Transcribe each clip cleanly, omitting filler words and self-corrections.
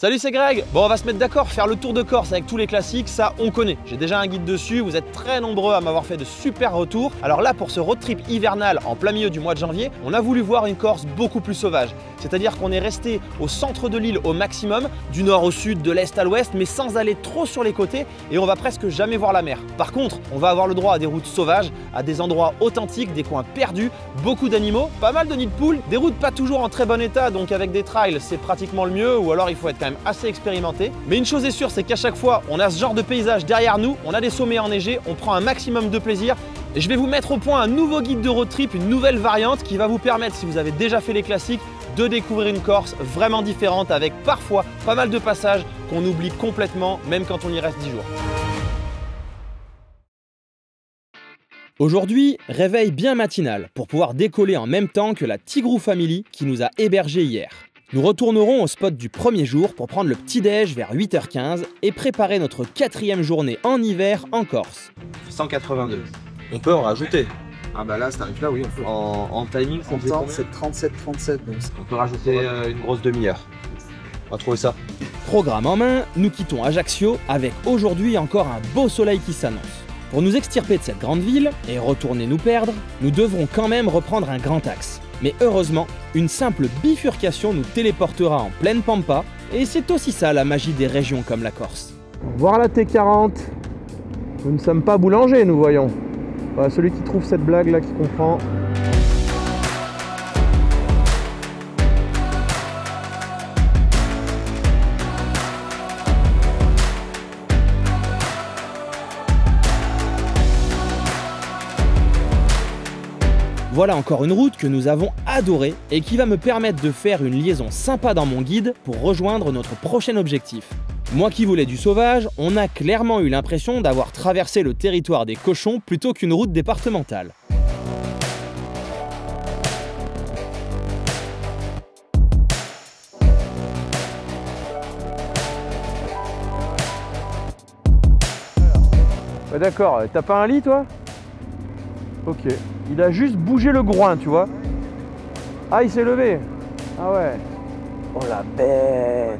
Salut, c'est Greg. Bon, on va se mettre d'accord, faire le tour de Corse avec tous les classiques, ça on connaît. J'ai déjà un guide dessus, vous êtes très nombreux à m'avoir fait de super retours. Alors là, pour ce road trip hivernal en plein milieu du mois de janvier, on a voulu voir une Corse beaucoup plus sauvage. C'est-à-dire qu'on est resté au centre de l'île au maximum, du nord au sud, de l'est à l'ouest, mais sans aller trop sur les côtés et on va presque jamais voir la mer. Par contre, on va avoir le droit à des routes sauvages, à des endroits authentiques, des coins perdus, beaucoup d'animaux, pas mal de nids de poules, des routes pas toujours en très bon état, donc avec des trails, c'est pratiquement le mieux, ou alors il faut être quand même assez expérimenté. Mais une chose est sûre, c'est qu'à chaque fois, on a ce genre de paysage derrière nous, on a des sommets enneigés, on prend un maximum de plaisir. Et je vais vous mettre au point un nouveau guide de road trip, une nouvelle variante qui va vous permettre, si vous avez déjà fait les classiques, de découvrir une Corse vraiment différente avec parfois pas mal de passages qu'on oublie complètement, même quand on y reste 10 jours. Aujourd'hui, réveil bien matinal pour pouvoir décoller en même temps que la Tigrou Family qui nous a hébergés hier. Nous retournerons au spot du premier jour pour prendre le petit-déj vers 8h15 et préparer notre 4e journée en hiver en Corse. 182. On peut en rajouter. Ah bah là, ça arrive là, oui, on peut. En timing, c'est 37. Donc on peut rajouter une grosse demi-heure. On va trouver ça. Programme en main, nous quittons Ajaccio avec aujourd'hui encore un beau soleil qui s'annonce. Pour nous extirper de cette grande ville et retourner nous perdre, nous devrons quand même reprendre un grand axe. Mais heureusement, une simple bifurcation nous téléportera en pleine pampa et c'est aussi ça la magie des régions comme la Corse. Voir la T40. Nous ne sommes pas boulangers, nous voyons. Voilà, celui qui trouve cette blague là qui comprend. Voilà encore une route que nous avons adorée et qui va me permettre de faire une liaison sympa dans mon guide pour rejoindre notre prochain objectif. Moi qui voulais du sauvage, on a clairement eu l'impression d'avoir traversé le territoire des cochons plutôt qu'une route départementale. Ouais, d'accord, t'as pas un lit toi? Ok. Il a juste bougé le groin, tu vois. Ah, il s'est levé. Ah ouais. Oh la bête.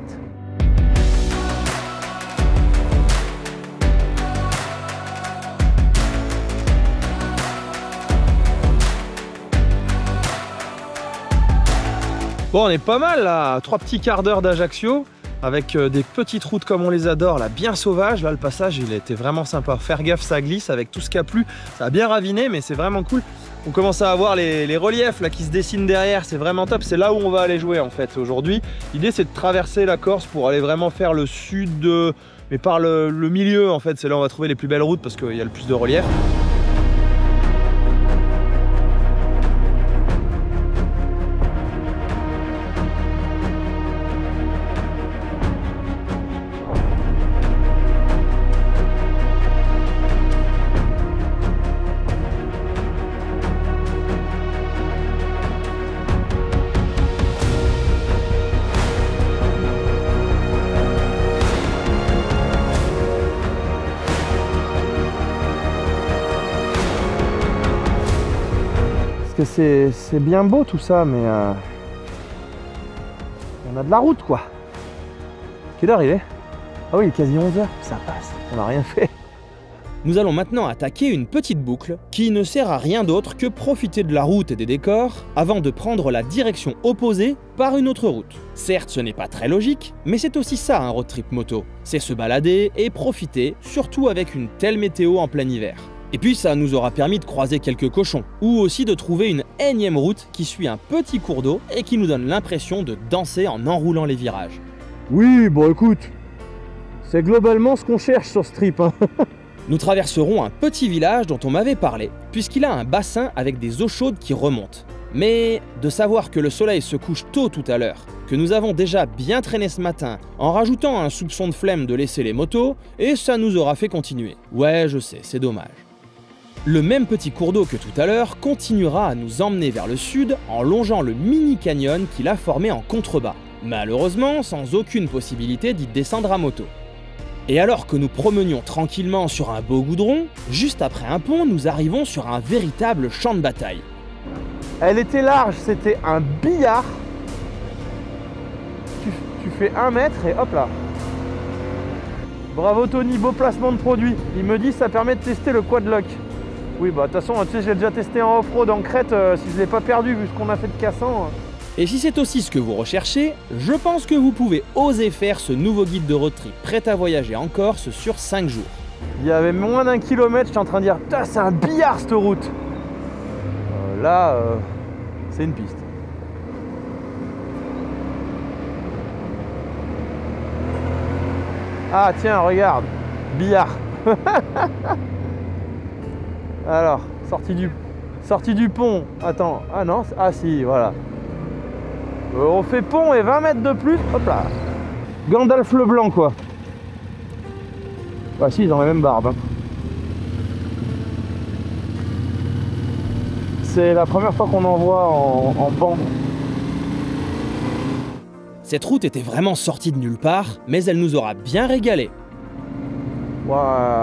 Bon, on est pas mal là. 3 petits quarts d'heure d'Ajaccio. Avec des petites routes comme on les adore, là, bien sauvages. Là, le passage, il a été vraiment sympa. Faire gaffe, ça glisse avec tout ce qui a plu. Ça a bien raviné, mais c'est vraiment cool. On commence à avoir les reliefs là, qui se dessinent derrière. C'est vraiment top. C'est là où on va aller jouer, en fait, aujourd'hui. L'idée, c'est de traverser la Corse pour aller vraiment faire le sud, mais par le milieu, en fait. C'est là où on va trouver les plus belles routes parce qu'il y a le plus de relief. C'est bien beau tout ça, mais on a de la route quoi. Quelle heure il est? Ah oui, il est quasi 11h, ça passe, on n'a rien fait. Nous allons maintenant attaquer une petite boucle qui ne sert à rien d'autre que profiter de la route et des décors avant de prendre la direction opposée par une autre route. Certes, ce n'est pas très logique, mais c'est aussi ça un road trip moto. C'est se balader et profiter, surtout avec une telle météo en plein hiver. Et puis ça nous aura permis de croiser quelques cochons, ou aussi de trouver une énième route qui suit un petit cours d'eau et qui nous donne l'impression de danser en enroulant les virages. Oui, bon écoute, c'est globalement ce qu'on cherche sur ce trip. Hein. Nous traverserons un petit village dont on m'avait parlé, puisqu'il a un bassin avec des eaux chaudes qui remontent. Mais de savoir que le soleil se couche tôt tout à l'heure, que nous avons déjà bien traîné ce matin en rajoutant un soupçon de flemme de laisser les motos, et ça nous aura fait continuer. Ouais, je sais, c'est dommage. Le même petit cours d'eau que tout à l'heure continuera à nous emmener vers le sud en longeant le mini canyon qu'il a formé en contrebas. Malheureusement, sans aucune possibilité d'y descendre à moto. Et alors que nous promenions tranquillement sur un beau goudron, juste après un pont, nous arrivons sur un véritable champ de bataille. Elle était large, c'était un billard. tu fais 1 mètre et hop là. Bravo Tony, beau placement de produit. Il me dit ça permet de tester le quad lock. Oui bah de toute façon tu sais j'ai déjà testé en off-road en Crète, si je l'ai pas perdu vu ce qu'on a fait de cassant. Et si c'est aussi ce que vous recherchez, je pense que vous pouvez oser faire ce nouveau guide de road trip prêt à voyager en Corse sur 5 jours. Il y avait moins d'1 kilomètre, j'étais en train de dire putain c'est un billard cette route. Là c'est une piste. Ah tiens regarde, billard. Alors, sortie du pont. Attends, ah non, ah si, voilà. On fait pont et 20 mètres de plus, hop là. Gandalf le blanc quoi. Bah si, ils ont la même barbe. Hein. C'est la première fois qu'on en voit en banc. Cette route était vraiment sortie de nulle part, mais elle nous aura bien régalé. Wow,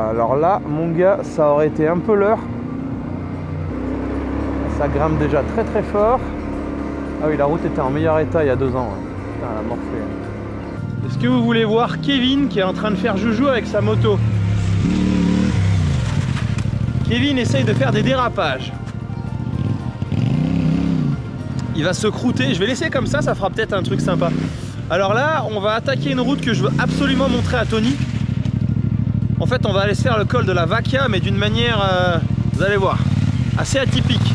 alors là, mon gars, ça aurait été un peu l'heure. Ça grimpe déjà très très fort. Ah oui, la route était en meilleur état il y a 2 ans. Putain, la morphée. Est-ce que vous voulez voir Kevin qui est en train de faire joujou avec sa moto? Kevin essaye de faire des dérapages. Il va se croûter, je vais laisser comme ça fera peut-être un truc sympa. Alors là, on va attaquer une route que je veux absolument montrer à Tony. En fait, on va aller se faire le col de la Vacca, mais d'une manière, vous allez voir, assez atypique.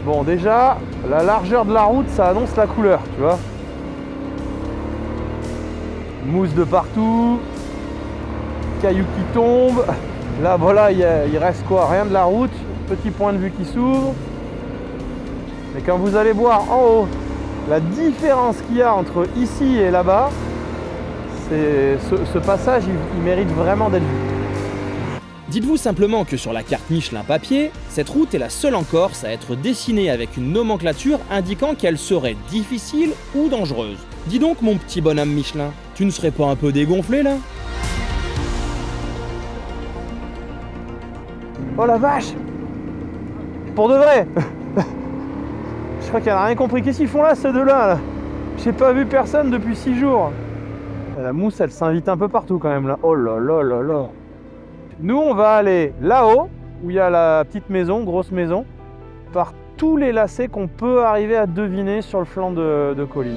Bon, déjà, la largeur de la route, ça annonce la couleur, tu vois. Mousse de partout, cailloux qui tombent. Là, voilà, il reste quoi? Rien de la route, petit point de vue qui s'ouvre. Mais quand vous allez voir en haut la différence qu'il y a entre ici et là-bas, ce passage, il mérite vraiment d'être vu. Dites-vous simplement que sur la carte Michelin papier, cette route est la seule en Corse à être dessinée avec une nomenclature indiquant qu'elle serait difficile ou dangereuse. Dis donc mon petit bonhomme Michelin, tu ne serais pas un peu dégonflé là? Oh la vache! Pour de vrai! Je crois qu'elle a rien compris. Qu'est-ce qu'ils font là, ces deux-là là? J'ai pas vu personne depuis 6 jours. La mousse, elle s'invite un peu partout quand même là. Oh là là là là. Nous, on va aller là-haut, où il y a la petite maison, grosse maison, par tous les lacets qu'on peut arriver à deviner sur le flanc de colline.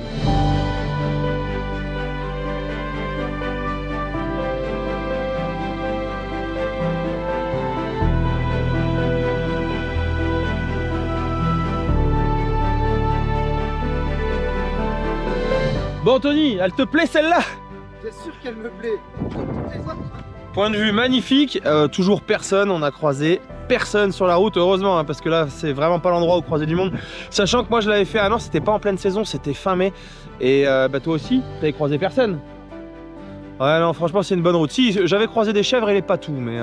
Bon Tony, elle te plaît celle-là? Bien sûr qu'elle me plaît. Point de vue magnifique, toujours personne, on a croisé personne sur la route, heureusement, hein, parce que là c'est vraiment pas l'endroit où croiser du monde. Sachant que moi je l'avais fait, ah non c'était pas en pleine saison, c'était fin mai, et bah toi aussi, t'avais croisé personne. Ouais non franchement c'est une bonne route. Si, j'avais croisé des chèvres et les patous, mais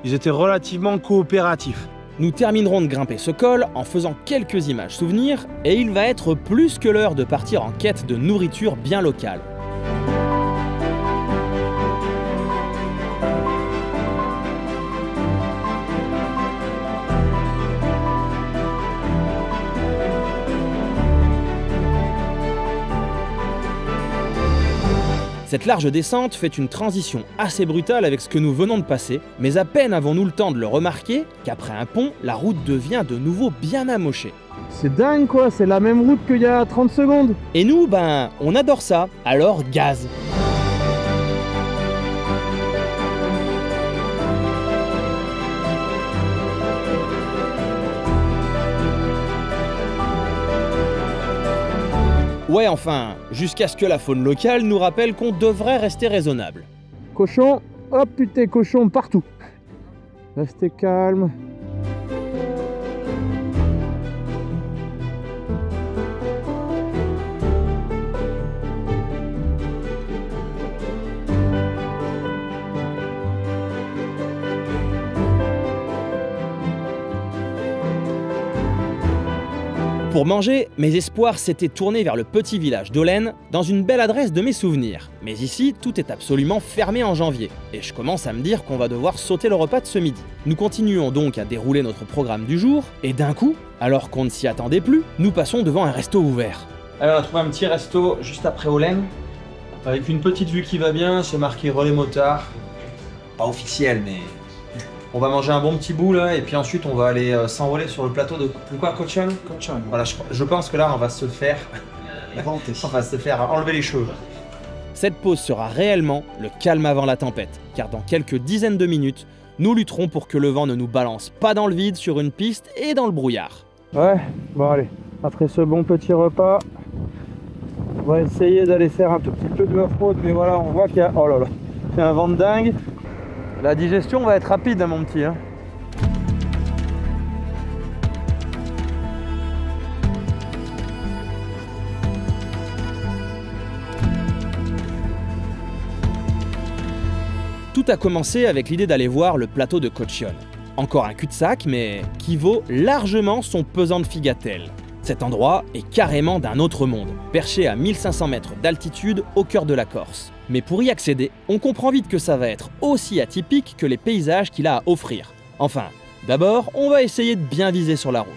ils étaient relativement coopératifs. Nous terminerons de grimper ce col en faisant quelques images souvenirs et il va être plus que l'heure de partir en quête de nourriture bien locale. Cette large descente fait une transition assez brutale avec ce que nous venons de passer, mais à peine avons-nous le temps de le remarquer qu'après un pont, la route devient de nouveau bien amochée. C'est dingue quoi, c'est la même route qu'il y a 30 secondes. Et nous, ben, on adore ça, alors gaz. Ouais, enfin, jusqu'à ce que la faune locale nous rappelle qu'on devrait rester raisonnable. Cochon, hop putain, cochon partout. Restez calme. Pour manger, mes espoirs s'étaient tournés vers le petit village d'Olène, dans une belle adresse de mes souvenirs. Mais ici, tout est absolument fermé en janvier, et je commence à me dire qu'on va devoir sauter le repas de ce midi. Nous continuons donc à dérouler notre programme du jour, et d'un coup, alors qu'on ne s'y attendait plus, nous passons devant un resto ouvert. Allez, on a trouvé un petit resto juste après Holem, avec une petite vue qui va bien, c'est marqué relais motard. Pas officiel, mais on va manger un bon petit bout là, et puis ensuite on va aller s'envoler sur le plateau de quoi, Cochon. Voilà, je pense que là on va se faire enlever les cheveux. Cette pause sera réellement le calme avant la tempête, car dans quelques dizaines de minutes, nous lutterons pour que le vent ne nous balance pas dans le vide sur une piste et dans le brouillard. Ouais, bon allez, après ce bon petit repas, on va essayer d'aller faire un tout petit peu de off-road, mais voilà, on voit qu'il y a, oh là là, c'est un vent de dingue. La digestion va être rapide, hein, mon petit. Hein. Tout a commencé avec l'idée d'aller voir le plateau de Cochon. Encore un cul-de-sac, mais qui vaut largement son pesant de figatelle. Cet endroit est carrément d'un autre monde, perché à 1500 mètres d'altitude au cœur de la Corse. Mais pour y accéder, on comprend vite que ça va être aussi atypique que les paysages qu'il a à offrir. Enfin, d'abord, on va essayer de bien viser sur la route.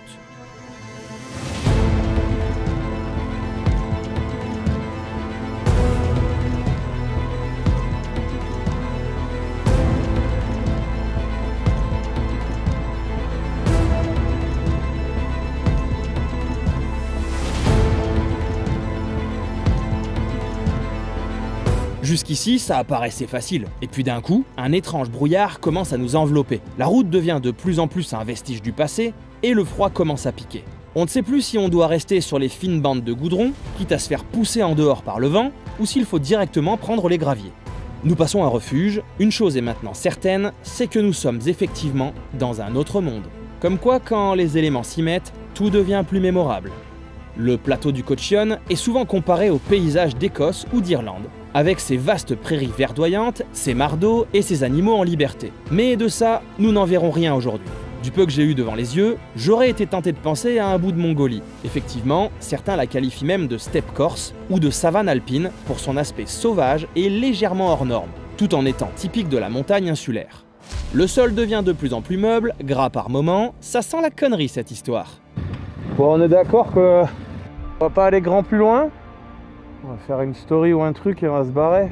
Jusqu'ici, ça apparaissait facile. Et puis d'un coup, un étrange brouillard commence à nous envelopper. La route devient de plus en plus un vestige du passé, et le froid commence à piquer. On ne sait plus si on doit rester sur les fines bandes de goudron, quitte à se faire pousser en dehors par le vent, ou s'il faut directement prendre les graviers. Nous passons un refuge, une chose est maintenant certaine, c'est que nous sommes effectivement dans un autre monde. Comme quoi, quand les éléments s'y mettent, tout devient plus mémorable. Le plateau du Cochon est souvent comparé aux paysages d'Écosse ou d'Irlande, avec ses vastes prairies verdoyantes, ses mares d'eau et ses animaux en liberté. Mais de ça, nous n'en verrons rien aujourd'hui. Du peu que j'ai eu devant les yeux, j'aurais été tenté de penser à un bout de Mongolie. Effectivement, certains la qualifient même de steppe corse ou de savane alpine pour son aspect sauvage et légèrement hors norme, tout en étant typique de la montagne insulaire. Le sol devient de plus en plus meuble, gras par moments, ça sent la connerie cette histoire. Bon, on est d'accord que on va pas aller grand plus loin. On va faire une story ou un truc et on va se barrer.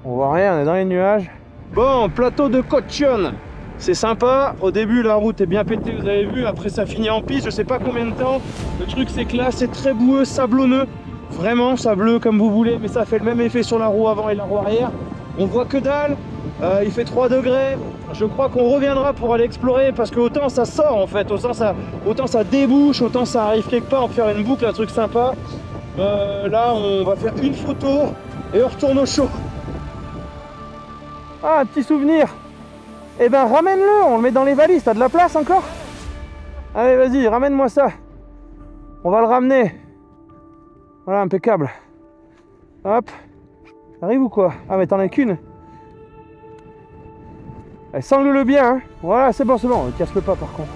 On voit rien, on est dans les nuages. Bon, plateau de Cochon. C'est sympa. Au début, la route est bien pétée, vous avez vu. Après, ça finit en piste, je sais pas combien de temps. Le truc, c'est que là, c'est très boueux, sablonneux. Vraiment sableux comme vous voulez, mais ça fait le même effet sur la roue avant et la roue arrière. On voit que dalle. Il fait 3 degrés. Je crois qu'on reviendra pour aller explorer parce que autant ça sort en fait, autant ça débouche, autant ça arrive quelque part. On peut faire une boucle, un truc sympa. Là, on va faire une photo et on retourne au show. Ah, un petit souvenir. Eh ben, ramène-le, on le met dans les valises. T'as de la place encore? Allez, vas-y, ramène-moi ça. On va le ramener. Voilà, impeccable. Hop. Arrive ou quoi? Ah, mais t'en as qu'une. Sangle-le bien, hein. Voilà, c'est bon, casse-le pas par contre,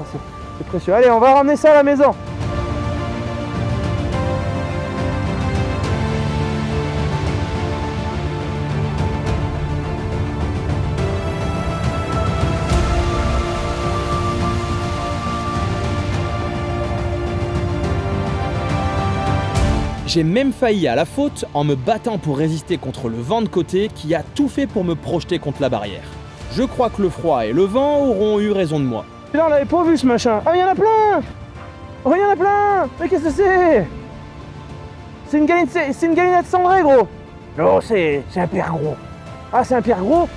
c'est précieux. Allez, on va ramener ça à la maison. J'ai même failli à la faute en me battant pour résister contre le vent de côté qui a tout fait pour me projeter contre la barrière. Je crois que le froid et le vent auront eu raison de moi. Là, on l'avait pas vu ce machin. Ah, il y en a plein. Oh, il y en a plein. Mais qu'est-ce que c'est? C'est une galinette cendrée, gros. Non, c'est un pierre gros. Ah, c'est un pierre gros.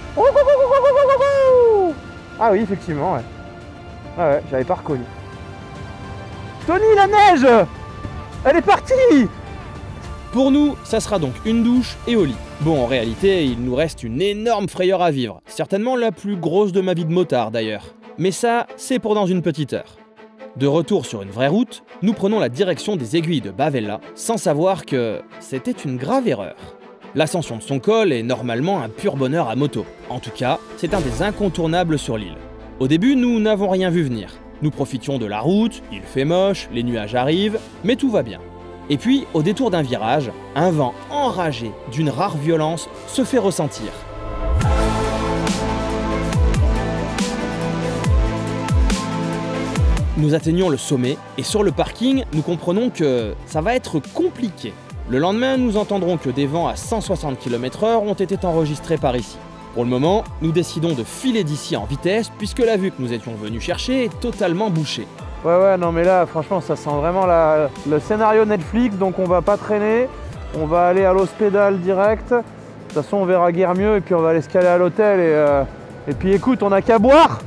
Ah oui, effectivement, ouais. Ah ouais, j'avais pas reconnu. Tony, la neige, elle est partie. Pour nous, ça sera donc une douche et au lit. Bon, en réalité, il nous reste une énorme frayeur à vivre. Certainement la plus grosse de ma vie de motard d'ailleurs. Mais ça, c'est pour dans une petite heure. De retour sur une vraie route, nous prenons la direction des aiguilles de Bavella, sans savoir que c'était une grave erreur. L'ascension de son col est normalement un pur bonheur à moto. En tout cas, c'est un des incontournables sur l'île. Au début, nous n'avons rien vu venir. Nous profitions de la route, il fait moche, les nuages arrivent, mais tout va bien. Et puis, au détour d'un virage, un vent enragé d'une rare violence se fait ressentir. Nous atteignons le sommet et sur le parking, nous comprenons que ça va être compliqué. Le lendemain, nous entendrons que des vents à 160 km/h ont été enregistrés par ici. Pour le moment, nous décidons de filer d'ici en vitesse puisque la vue que nous étions venus chercher est totalement bouchée. Ouais, non mais là, franchement, ça sent vraiment le scénario Netflix, donc on va pas traîner. On va aller à l'hospital direct. De toute façon, on verra guère mieux et puis on va aller se caler à l'hôtel. Et puis écoute, on n'a qu'à boire.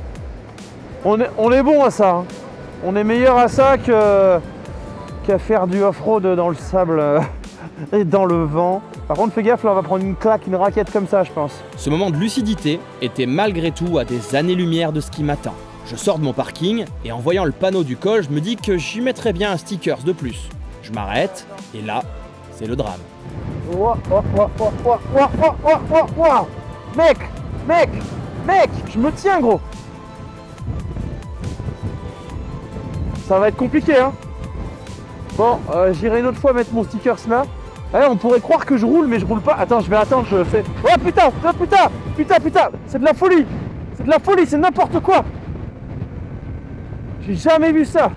On est bon à ça. Hein. On est meilleur à ça qu'à faire du off-road dans le sable et dans le vent. Par contre, fais gaffe, là, on va prendre une claque, une raquette comme ça, je pense. Ce moment de lucidité était malgré tout à des années-lumière de ce qui m'attend. Je sors de mon parking et en voyant le panneau du col, je me dis que j'y mettrais bien un sticker de plus. Je m'arrête et là, c'est le drame. Mec, je me tiens, gros. Ça va être compliqué, hein. Bon, j'irai une autre fois mettre mon sticker là. Allez, on pourrait croire que je roule, mais je roule pas. Attends, je vais attendre, je fais... Oh putain, c'est de la folie. C'est de la folie, c'est n'importe quoi. J'ai jamais vu ça.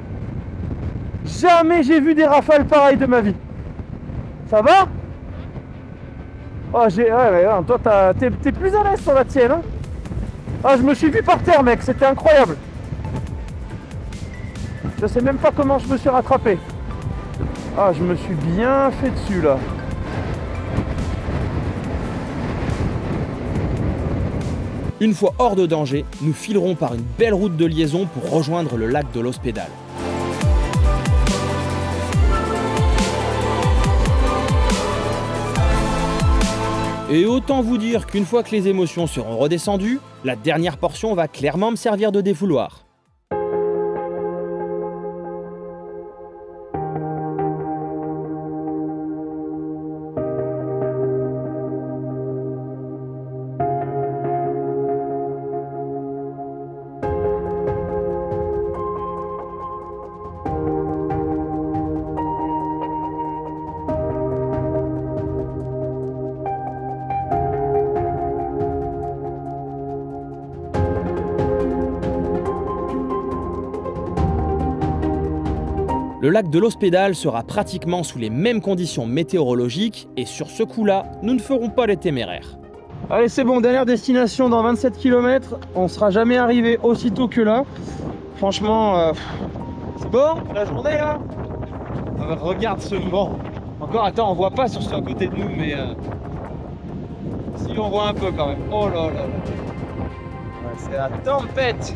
Jamais j'ai vu des rafales pareilles de ma vie. Ça va? Oh, toi, t'es plus à l'aise sur la tienne, hein? Ah, je me suis vu par terre, mec, c'était incroyable. Je sais même pas comment je me suis rattrapé. Ah, je me suis bien fait dessus, là. Une fois hors de danger, nous filerons par une belle route de liaison pour rejoindre le lac de l'Hospédale. Et autant vous dire qu'une fois que les émotions seront redescendues, la dernière portion va clairement me servir de défouloir. Le lac de l'Hospédale sera pratiquement sous les mêmes conditions météorologiques et sur ce coup-là, nous ne ferons pas les téméraires. Allez, c'est bon, dernière destination dans 27 km. On sera jamais arrivé aussitôt que là. Franchement, c'est bon, la journée là. Regarde ce vent. Encore, attends, on voit pas sur ce à côté de nous, mais si on voit un peu quand même. Oh là là. Ouais, c'est la tempête.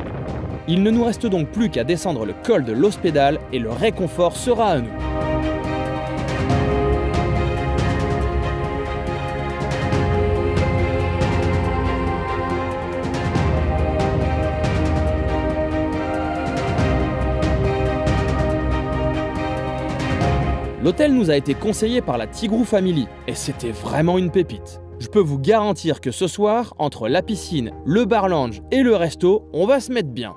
Il ne nous reste donc plus qu'à descendre le col de l'Hospédale et le réconfort sera à nous. L'hôtel nous a été conseillé par la Tigrou Family et c'était vraiment une pépite. Je peux vous garantir que ce soir, entre la piscine, le bar lounge et le resto, on va se mettre bien.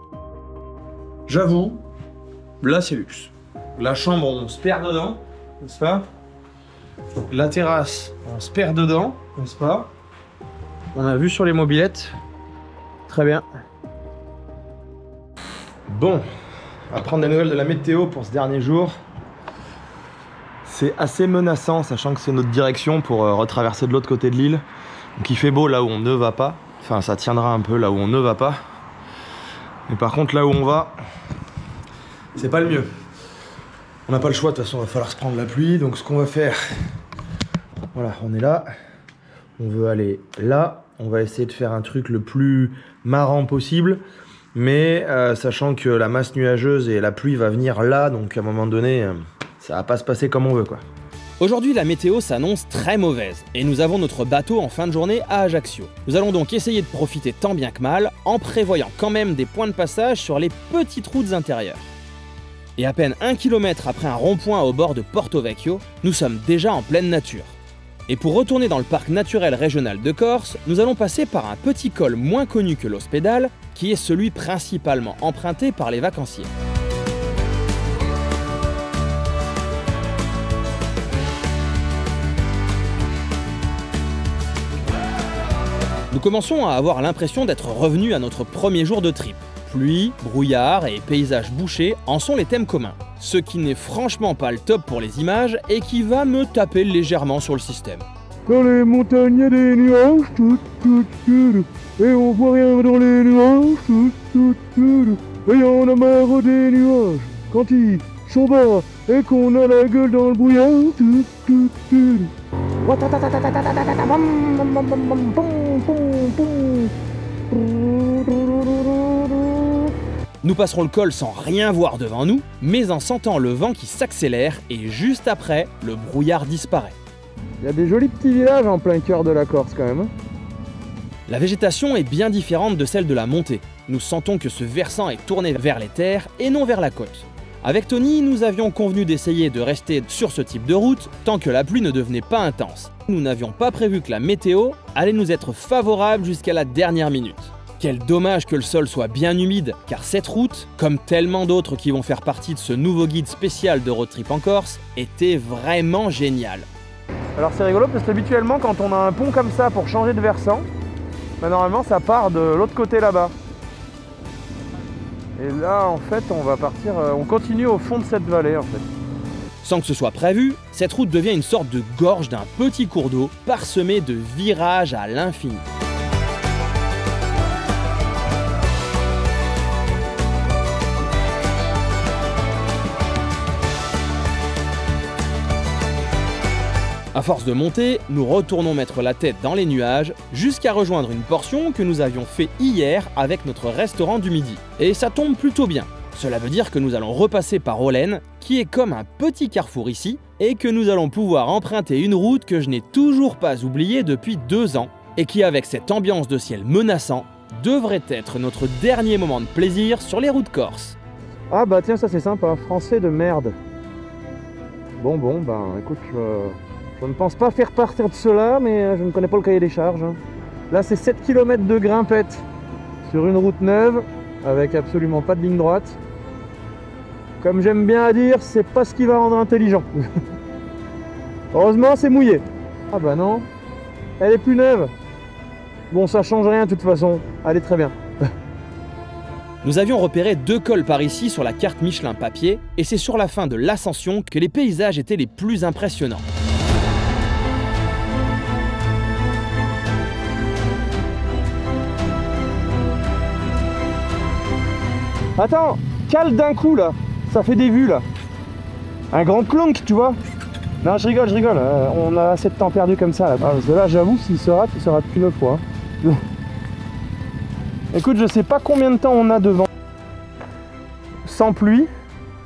J'avoue, là c'est luxe. La chambre, on se perd dedans, n'est-ce pas? La terrasse, on se perd dedans, n'est-ce pas? On a vu sur les mobylettes. Très bien. Bon, on va prendre des nouvelles de la météo pour ce dernier jour. C'est assez menaçant, sachant que c'est notre direction pour retraverser de l'autre côté de l'île. Donc il fait beau là où on ne va pas. Enfin, ça tiendra un peu là où on ne va pas. Mais par contre, là où on va, c'est pas le mieux. On n'a pas le choix, de toute façon, il va falloir se prendre la pluie. Donc ce qu'on va faire, voilà, on est là. On veut aller là. On va essayer de faire un truc le plus marrant possible. Mais sachant que la masse nuageuse et la pluie va venir là. Donc à un moment donné, ça va pas se passer comme on veut, quoi. Aujourd'hui, la météo s'annonce très mauvaise et nous avons notre bateau en fin de journée à Ajaccio. Nous allons donc essayer de profiter tant bien que mal en prévoyant quand même des points de passage sur les petites routes intérieures. Et à peine 1 km après un rond-point au bord de Porto Vecchio, nous sommes déjà en pleine nature. Et pour retourner dans le parc naturel régional de Corse, nous allons passer par un petit col moins connu que l'Hospédale, qui est celui principalement emprunté par les vacanciers. Nous commençons à avoir l'impression d'être revenus à notre premier jour de trip. Pluie, brouillard et paysages bouchés en sont les thèmes communs. Ce qui n'est franchement pas le top pour les images et qui va me taper légèrement sur le système. Dans les montagnes, il y a des nuages, et on voit rien dans les nuages, et on a marre des nuages quand ils sont bas et qu'on a la gueule dans le brouillard. Nous passerons le col sans rien voir devant nous, mais en sentant le vent qui s'accélère et juste après, le brouillard disparaît. Il y a des jolis petits villages en plein cœur de la Corse quand même. La végétation est bien différente de celle de la montée. Nous sentons que ce versant est tourné vers les terres et non vers la côte. Avec Tony, nous avions convenu d'essayer de rester sur ce type de route tant que la pluie ne devenait pas intense. Nous n'avions pas prévu que la météo allait nous être favorable jusqu'à la dernière minute. Quel dommage que le sol soit bien humide, car cette route, comme tellement d'autres qui vont faire partie de ce nouveau guide spécial de road trip en Corse, était vraiment géniale. Alors c'est rigolo parce qu'habituellement quand on a un pont comme ça pour changer de versant, bah normalement ça part de l'autre côté là-bas. Et là en fait on va partir, on continue au fond de cette vallée en fait. Sans que ce soit prévu, cette route devient une sorte de gorge d'un petit cours d'eau parsemé de virages à l'infini. À force de monter, nous retournons mettre la tête dans les nuages jusqu'à rejoindre une portion que nous avions fait hier avec notre restaurant du midi. Et ça tombe plutôt bien. Cela veut dire que nous allons repasser par Olène, qui est comme un petit carrefour ici, et que nous allons pouvoir emprunter une route que je n'ai toujours pas oubliée depuis 2 ans, et qui avec cette ambiance de ciel menaçant, devrait être notre dernier moment de plaisir sur les routes corses. Ah bah tiens, ça c'est sympa, français de merde. Bon, ben écoute, je ne pense pas faire partir de cela, mais je ne connais pas le cahier des charges. Là, c'est 7 km de grimpette sur une route neuve, avec absolument pas de ligne droite. Comme j'aime bien à dire, c'est pas ce qui va rendre intelligent. Heureusement, c'est mouillé. Ah bah non, elle est plus neuve. Bon, ça change rien de toute façon. Allez, très bien. Nous avions repéré 2 cols par ici sur la carte Michelin papier, et c'est sur la fin de l'ascension que les paysages étaient les plus impressionnants. Attends, cale d'un coup là, ça fait des vues là. Un grand clonk, tu vois. Non, je rigole, on a assez de temps perdu comme ça là. Ah, parce que là, j'avoue, s'il se rate, il se rate plus 9 fois. Écoute, je sais pas combien de temps on a devant. Sans pluie,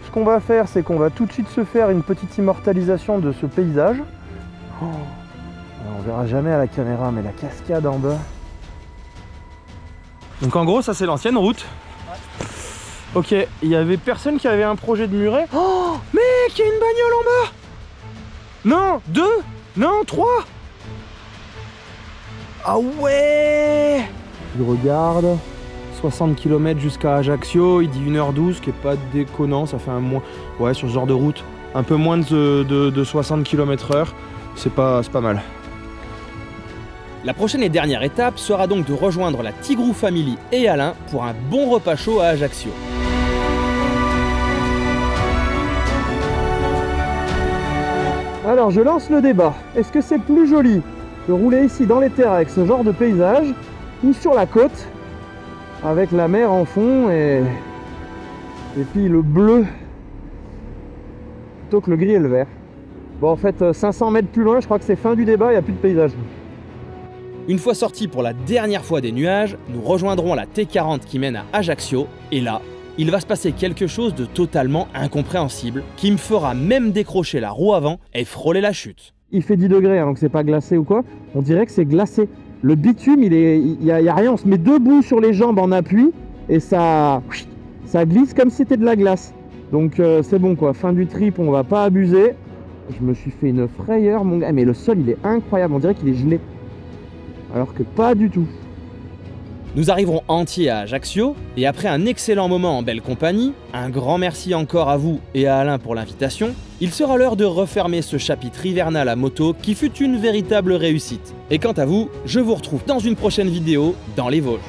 ce qu'on va faire, c'est qu'on va tout de suite se faire une petite immortalisation de ce paysage. Oh, on verra jamais à la caméra, mais la cascade en bas. Donc en gros, ça c'est l'ancienne route. Ok, il y avait personne qui avait un projet de muret. Oh, mec, il y a une bagnole en bas. Non, 2, non, 3. Ah ouais. Il regarde, 60 km jusqu'à Ajaccio, il dit 1h12, qui est pas déconnant, ça fait un moins... Ouais, sur ce genre de route, un peu moins de 60 km/h, c'est pas mal. La prochaine et dernière étape sera donc de rejoindre la Tigrou Family et Alain pour un bon repas chaud à Ajaccio. Alors, je lance le débat. Est-ce que c'est plus joli de rouler ici dans les terres avec ce genre de paysage ou sur la côte avec la mer en fond et puis le bleu plutôt que le gris et le vert? Bon, en fait, 500 mètres plus loin, je crois que c'est fin du débat, il n'y a plus de paysage. Une fois sortis pour la dernière fois des nuages, nous rejoindrons la T40 qui mène à Ajaccio, et là, il va se passer quelque chose de totalement incompréhensible, qui me fera même décrocher la roue avant et frôler la chute. Il fait 10 degrés, hein, donc c'est pas glacé ou quoi, on dirait que c'est glacé. Le bitume, il y a rien, on se met debout sur les jambes en appui, et ça glisse comme si c'était de la glace. Donc c'est bon quoi, fin du trip, on va pas abuser. Je me suis fait une frayeur, mon gars, mais le sol il est incroyable, on dirait qu'il est gelé. Alors que pas du tout. Nous arriverons entiers à Ajaccio, et après un excellent moment en belle compagnie, un grand merci encore à vous et à Alain pour l'invitation, il sera l'heure de refermer ce chapitre hivernal à moto qui fut une véritable réussite. Et quant à vous, je vous retrouve dans une prochaine vidéo dans les Vosges.